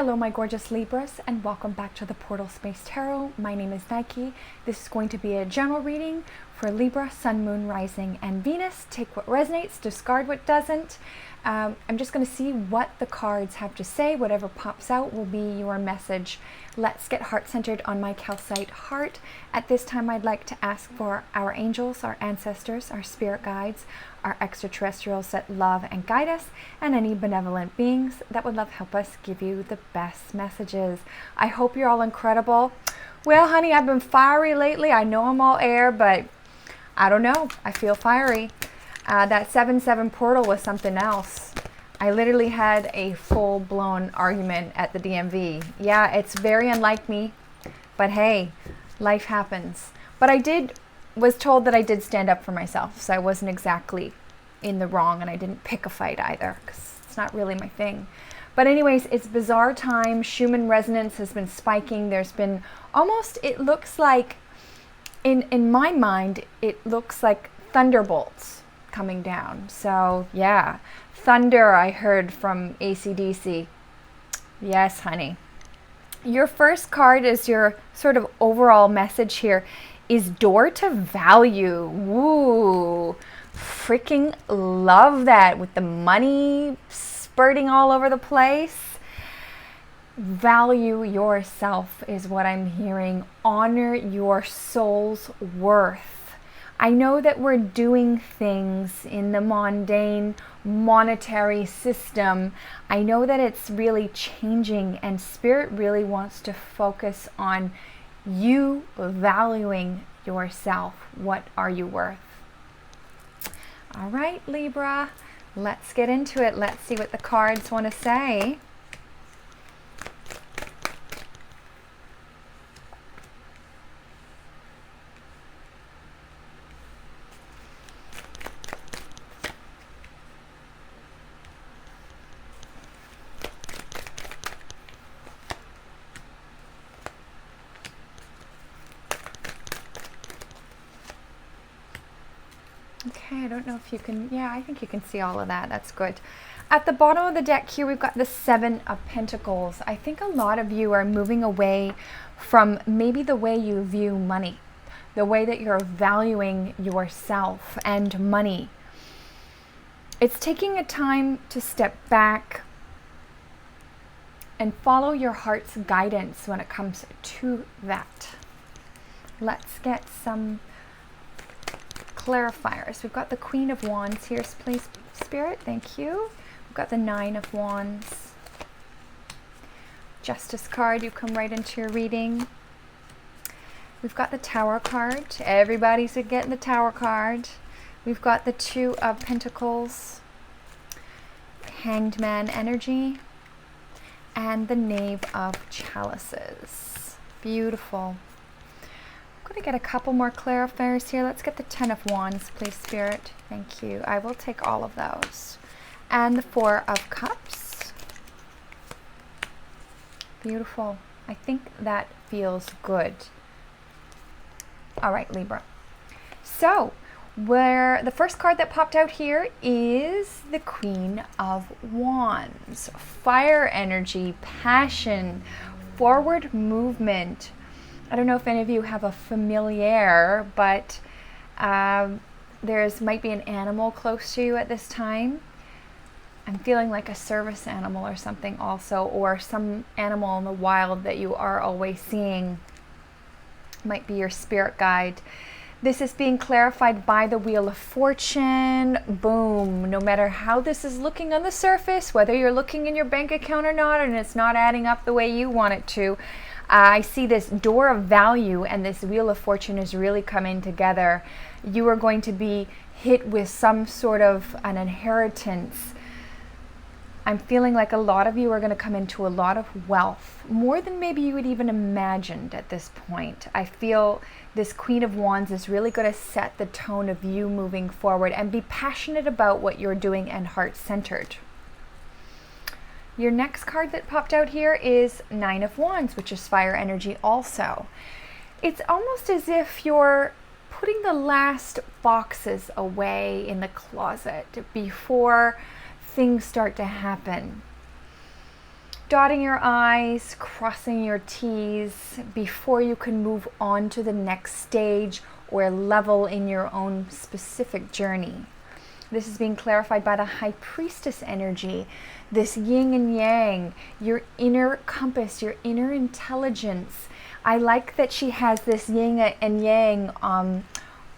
Hello my gorgeous Libras, and welcome back to the Portal Space Tarot. My name is Nike. This is going to be a general reading for Libra, Sun, Moon, Rising, and Venus. Take what resonates, discard what doesn't. I'm just going to see what the cards have to say. Whatever pops out will be your message. Let's get heart-centered on my calcite heart. At this time, I'd like to ask for our angels, our ancestors, our spirit guides, our extraterrestrials that love and guide us, and any benevolent beings that would love help us give you the best messages. I hope you're all incredible. Well, honey, I've been fiery lately. I know I'm all air, but I don't know. I feel fiery. That 7-7 portal was something else. I literally had a full-blown argument at the DMV. Yeah, it's very unlike me, but hey, life happens. But was told that I did stand up for myself, so I wasn't exactly in the wrong, and I didn't pick a fight either, because it's not really my thing. But anyways, it's bizarre time. Schumann resonance has been spiking. There's been almost, it looks like, in my mind, it looks like thunderbolts coming down. So yeah, thunder I heard from AC/DC. Yes, honey. Your first card is your sort of overall message here is door to value. Woo, freaking love that, with the money spurting all over the place. Value yourself is what I'm hearing. Honor your soul's worth. I know that we're doing things in the mundane monetary system. I know that it's really changing, and Spirit really wants to focus on you valuing yourself. What are you worth? All right, Libra, let's get into it. Let's see what the cards want to say. Okay, I don't know if you can, yeah, I think you can see all of that. That's good. At the bottom of the deck here, we've got the 7 of Pentacles. I think a lot of you are moving away from maybe the way you view money, the way that you're valuing yourself and money. It's taking a time to step back and follow your heart's guidance when it comes to that. Let's get some clarifiers. We've got the Queen of Wands here, please, Spirit. Thank you. We've got the 9 of Wands. Justice card, you come right into your reading. We've got the Tower card. Everybody's getting the Tower card. We've got the 2 of Pentacles, Hanged Man energy, and the Knave of Chalices. Beautiful. I'm going to get a couple more clarifiers here. Let's get the 10 of Wands, please, Spirit. Thank you. I will take all of those. And the 4 of Cups. Beautiful. I think that feels good. All right, Libra. So, the first card that popped out here is the Queen of Wands. Fire energy, passion, forward movement. I don't know if any of you have a familiar, but might be an animal close to you at this time. I'm feeling like a service animal or something also, or some animal in the wild that you are always seeing. Might be your spirit guide. This is being clarified by the Wheel of Fortune. Boom. No matter how this is looking on the surface, whether you're looking in your bank account or not, and it's not adding up the way you want it to, I see this door of value, and this Wheel of Fortune is really coming together. You are going to be hit with some sort of an inheritance. I'm feeling like a lot of you are going to come into a lot of wealth, more than maybe you had even imagined at this point. I feel this Queen of Wands is really going to set the tone of you moving forward, and be passionate about what you're doing and heart-centered. Your next card that popped out here is 9 of Wands, which is fire energy also. It's almost as if you're putting the last boxes away in the closet before things start to happen. dotting your I's, crossing your T's before you can move on to the next stage or level in your own specific journey. This is being clarified by the High Priestess energy, this yin and yang, your inner compass, your inner intelligence. I like that she has this yin and yang on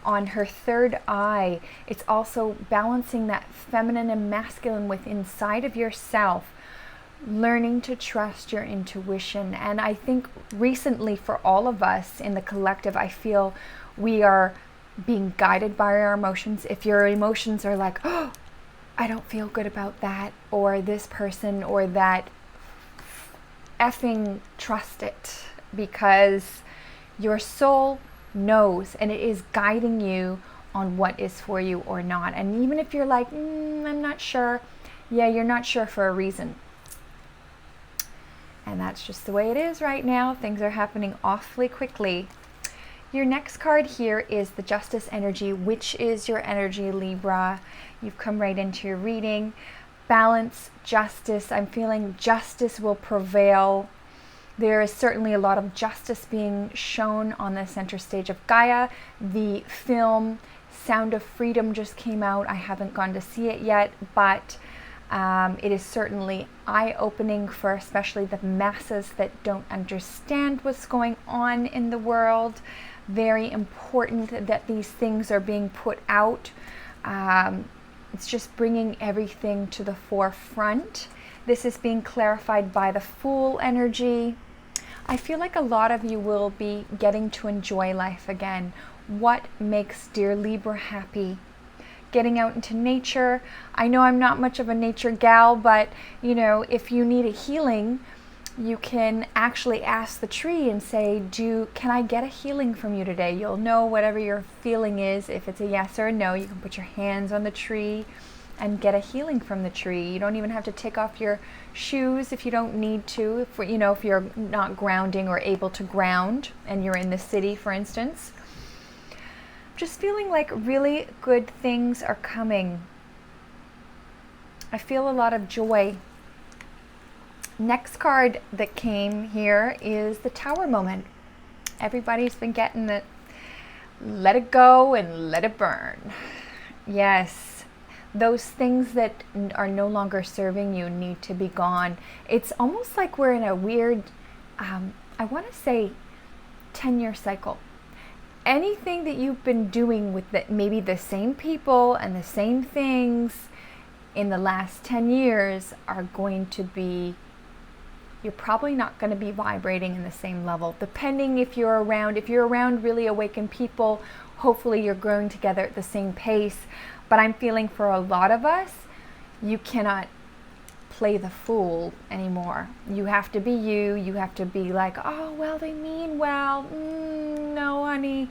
her third eye. It's also balancing that feminine and masculine within inside of yourself, learning to trust your intuition. And I think recently for all of us in the collective, I feel we are being guided by our emotions. If your emotions are like, oh, I don't feel good about that, or this person, or that, effing trust it, because your soul knows and it is guiding you on what is for you or not. And even if you're like, I'm not sure, yeah, you're not sure for a reason. And that's just the way it is right now. Things are happening awfully quickly. Your next card here is the Justice energy, which is your energy, Libra. You've come right into your reading. Balance, justice. I'm feeling justice will prevail. There is certainly a lot of justice being shown on the center stage of Gaia. The film Sound of Freedom just came out. I haven't gone to see it yet, but it is certainly eye-opening for especially the masses that don't understand what's going on in the world. Very important that these things are being put out. It's just bringing everything to the forefront. This is being clarified by the Fool energy. I feel like a lot of you will be getting to enjoy life again. What makes dear Libra happy? Getting out into nature. I know I'm not much of a nature gal, but you know, if you need a healing, you can actually ask the tree and say, can I get a healing from you today? You'll know whatever your feeling is. If it's a yes or a no, you can put your hands on the tree and get a healing from the tree. You don't even have to take off your shoes if you don't need to. If you're not grounding or able to ground and you're in the city, for instance. Just feeling like really good things are coming. I feel a lot of joy. Next card that came here is the Tower moment. Everybody's been getting the let it go and let it burn. Yes, those things that are no longer serving you need to be gone. It's almost like we're in a weird, I want to say 10-year cycle. Anything that you've been doing with maybe the same people and the same things in the last 10 years are going to be, you're probably not going to be vibrating in the same level. Depending if you're around really awakened people, hopefully you're growing together at the same pace. But I'm feeling for a lot of us, you cannot play the fool anymore. You have to be you. You have to be like, oh, well, they mean well. No, honey.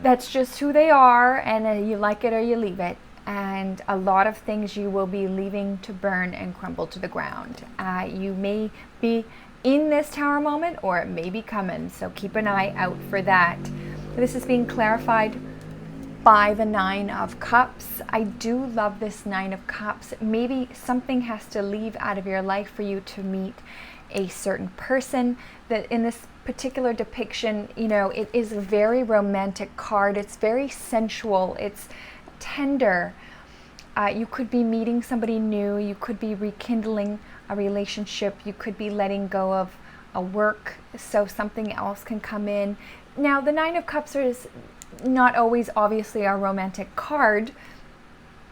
That's just who they are, and you like it or you leave it. And a lot of things you will be leaving to burn and crumble to the ground. You may be in this Tower moment, or it may be coming, so keep an eye out for that. This is being clarified by the Nine of Cups. I do love this Nine of Cups. Maybe something has to leave out of your life for you to meet a certain person. That in this particular depiction, it is a very romantic card. It's very sensual. It's tender. You could be meeting somebody new. You could be rekindling a relationship. You could be letting go of a work so something else can come in. Now, the Nine of Cups is not always obviously a romantic card.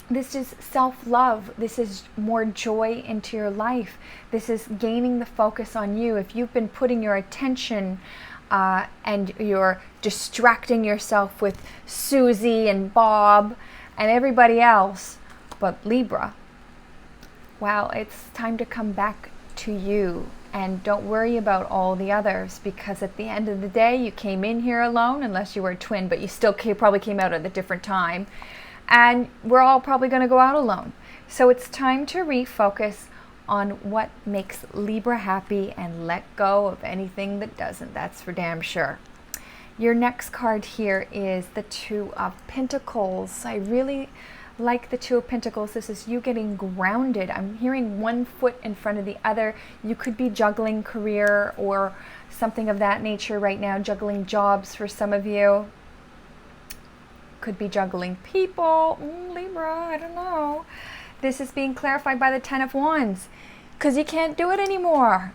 This is self-love. This is more joy into your life. This is gaining the focus on you. If you've been putting your attention and you're distracting yourself with Susie and Bob and everybody else but Libra, well, it's time to come back to you. And don't worry about all the others, because at the end of the day, you came in here alone, unless you were a twin, but you still probably came out at a different time. And we're all probably going to go out alone. So it's time to refocus on what makes Libra happy and let go of anything that doesn't. That's for damn sure. Your next card here is the Two of Pentacles. I really Like the Two of Pentacles, this is you getting grounded. I'm hearing one foot in front of the other. You could be juggling career or something of that nature right now, juggling jobs for some of you. Could be juggling people. Libra, I don't know. This is being clarified by the Ten of Wands because you can't do it anymore.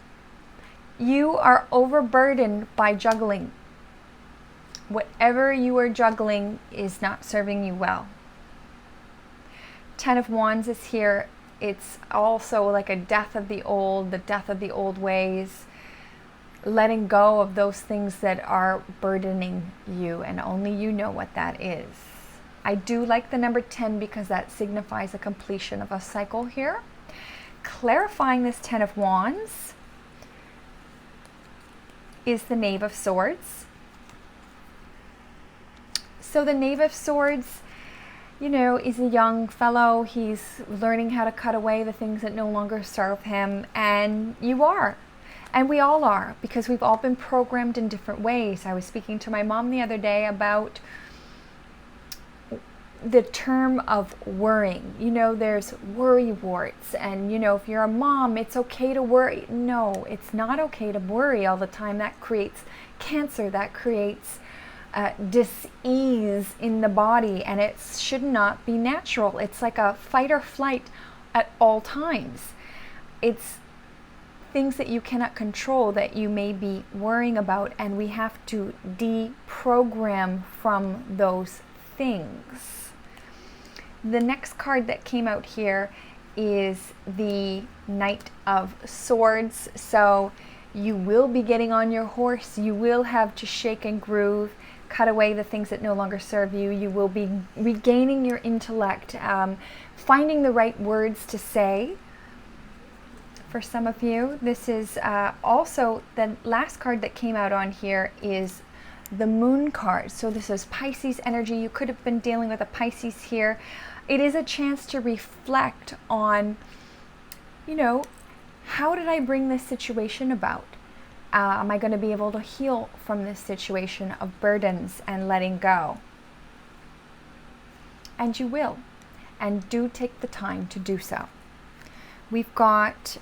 You are overburdened by juggling. Whatever you are juggling is not serving you well. Ten of Wands is here. It's also like a death of the old ways, letting go of those things that are burdening you, and only you know what that is. I do like the number 10 because that signifies a completion of a cycle here. Clarifying this Ten of Wands is the Knave of Swords. So the Knave of Swords, you know, is a young fellow. He's learning how to cut away the things that no longer serve him, and you are. And we all are, because we've all been programmed in different ways. I was speaking to my mom the other day about the term of worrying. You know, there's worry warts, and you know, if you're a mom, it's okay to worry. No, it's not okay to worry all the time. That creates cancer, that creates dis-ease in the body, and it should not be natural. It's like a fight or flight at all times. It's things that you cannot control that you may be worrying about, and we have to deprogram from those things. The next card that came out here is the Knight of Swords. So you will be getting on your horse. You will have to shake and groove, cut away the things that no longer serve you. You will be regaining your intellect, finding the right words to say. For some of you, this is also the last card that came out on here is the Moon card. So this is Pisces energy. You could have been dealing with a Pisces here. It is a chance to reflect on, you know, how did I bring this situation about? Am I going to be able to heal from this situation of burdens and letting go? And you will. And do take the time to do so. We've got,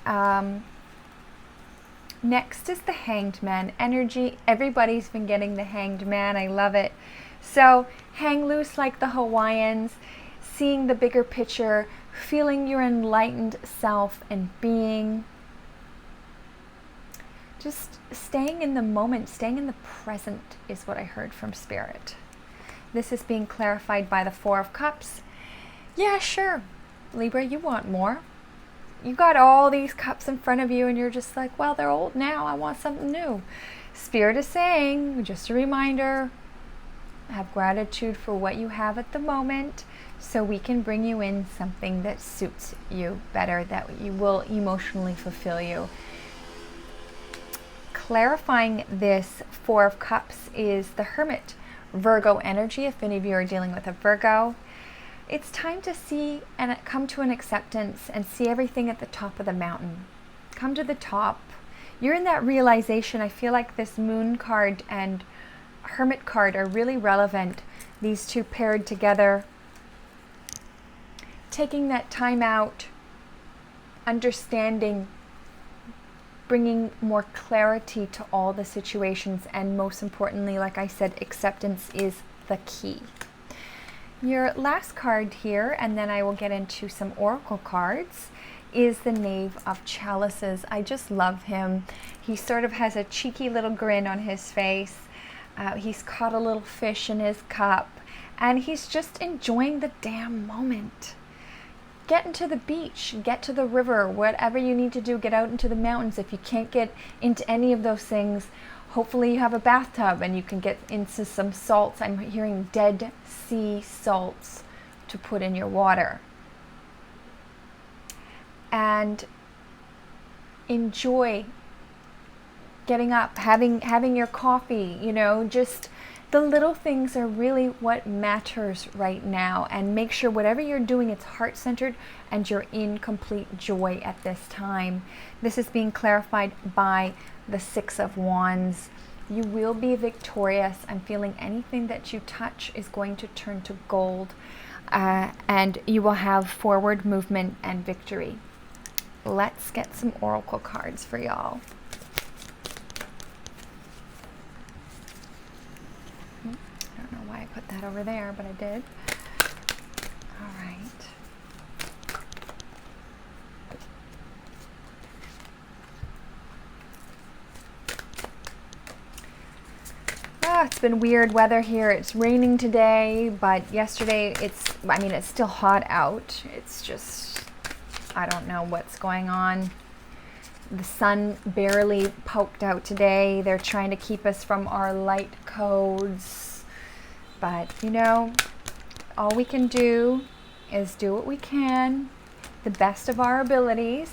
next is the Hanged Man energy. Everybody's been getting the Hanged Man. I love it. So hang loose like the Hawaiians, seeing the bigger picture, feeling your enlightened self and being. Just staying in the moment, staying in the present is what I heard from Spirit. This is being clarified by the Four of Cups. Yeah, sure, Libra, you want more. You got all these cups in front of you and you're just like, well, they're old now. I want something new. Spirit is saying, just a reminder, have gratitude for what you have at the moment so we can bring you in something that suits you better, that you will emotionally fulfill you. Clarifying this Four of Cups is the Hermit, Virgo energy. If any of you are dealing with a Virgo, it's time to see and come to an acceptance and see everything at the top of the mountain. Come to the top. You're in that realization. I feel like this Moon card and Hermit card are really relevant. These two paired together. Taking that time out, understanding, bringing more clarity to all the situations, and most importantly, like I said, acceptance is the key. Your last card here, and then I will get into some oracle cards, is the Knave of Chalices. I just love him. He sort of has a cheeky little grin on his face. He's caught a little fish in his cup, and he's just enjoying the damn moment. Get into the beach, get to the river, whatever you need to do, get out into the mountains. If you can't get into any of those things, hopefully you have a bathtub and you can get into some salts. I'm hearing Dead Sea salts to put in your water. And enjoy getting up, having your coffee, you know, just the little things are really what matters right now. And make sure whatever you're doing, it's heart-centered and you're in complete joy at this time. This is being clarified by the Six of Wands. You will be victorious. I'm feeling anything that you touch is going to turn to gold. and you will have forward movement and victory. Let's get some oracle cards for y'all. I don't know why I put that over there, but I did. All right. It's been weird weather here. It's raining today, but yesterday it's still hot out. It's just, I don't know what's going on. The sun barely poked out today. They're trying to keep us from our light codes. But, you know, all we can do is do what we can, the best of our abilities.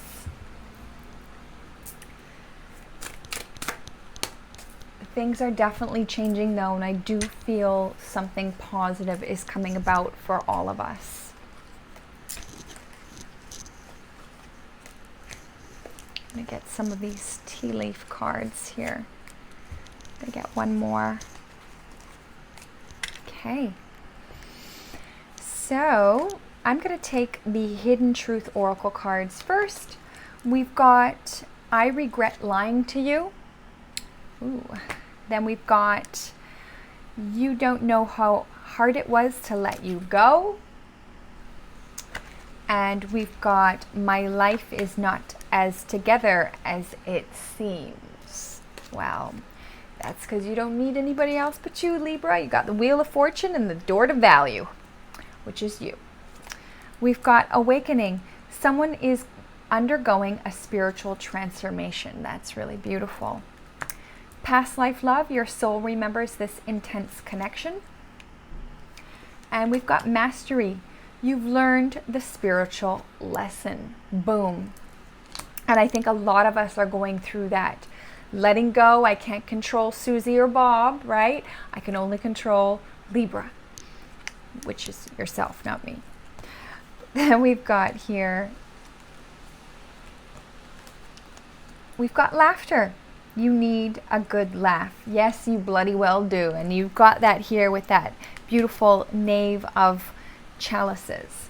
Things are definitely changing though, and I do feel something positive is coming about for all of us. I'm going to get some of these tea leaf cards here. I'm going to get one more. Okay. So I'm going to take the Hidden Truth Oracle cards first. We've got I Regret Lying to You. Ooh. Then we've got You Don't Know How Hard It Was to Let You Go. And we've got My Life Is Not As Together As It Seems. Well, that's because you don't need anybody else but you, Libra. You got the Wheel of Fortune and the Door to Value, which is you. We've got Awakening. Someone is undergoing a spiritual transformation. That's really beautiful. Past life love, your soul remembers this intense connection. And we've got Mastery. You've learned the spiritual lesson. Boom. And I think a lot of us are going through that. Letting go, I can't control Susie or Bob, right? I can only control Libra, which is yourself, not me. Then we've got here, we've got Laughter. You need a good laugh. Yes, you bloody well do. And you've got that here with that beautiful Knave of Chalices.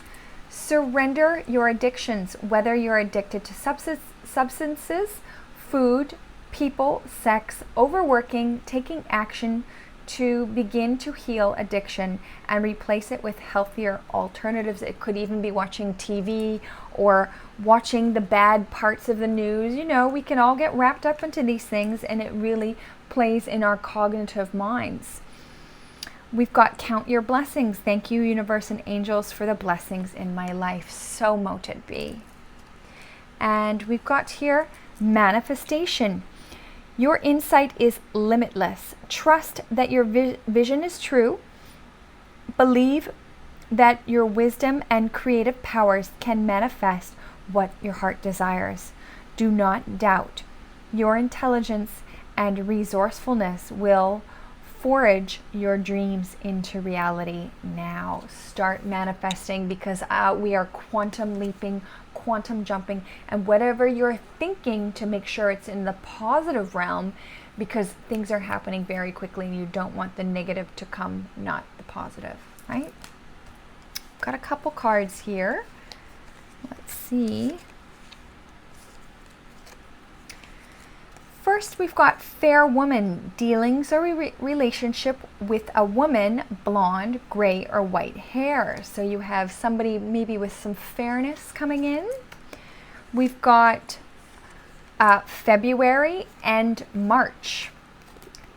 Surrender your addictions, whether you're addicted to substances, food, people, sex, overworking, taking action to begin to heal addiction and replace it with healthier alternatives. It could even be watching TV or watching the bad parts of the news. You know, we can all get wrapped up into these things, and it really plays in our cognitive minds. We've got Count Your Blessings. Thank you, universe and angels, for the blessings in my life. So mote it be. And we've got here Manifestation. Your insight is limitless. Trust that your vision is true. Believe that your wisdom and creative powers can manifest what your heart desires. Do not doubt. Your intelligence and resourcefulness will forge your dreams into reality now. Start manifesting, because we are quantum leaping, quantum jumping, and whatever you're thinking, to make sure it's in the positive realm, because things are happening very quickly and you don't want the negative to come, not the positive, right? Got a couple cards here. Let's see. First, we've got Fair Woman. Dealings or relationship with a woman, blonde, gray, or white hair. So you have somebody maybe with some fairness coming in. We've got February and March.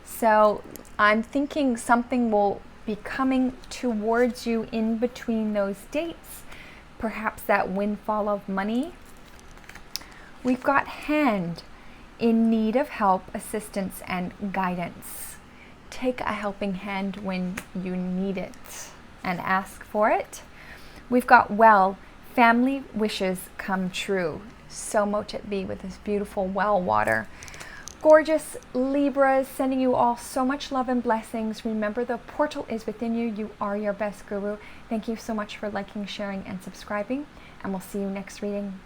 So I'm thinking something will be coming towards you in between those dates. Perhaps that windfall of money. We've got Hand. In need of help, assistance, and guidance. Take a helping hand when you need it and ask for it. We've got Well. Family wishes come true. So mote it be with this beautiful well water. Gorgeous Libras, sending you all so much love and blessings. Remember, the portal is within you. You are your best guru. Thank you so much for liking, sharing, and subscribing. And we'll see you next reading.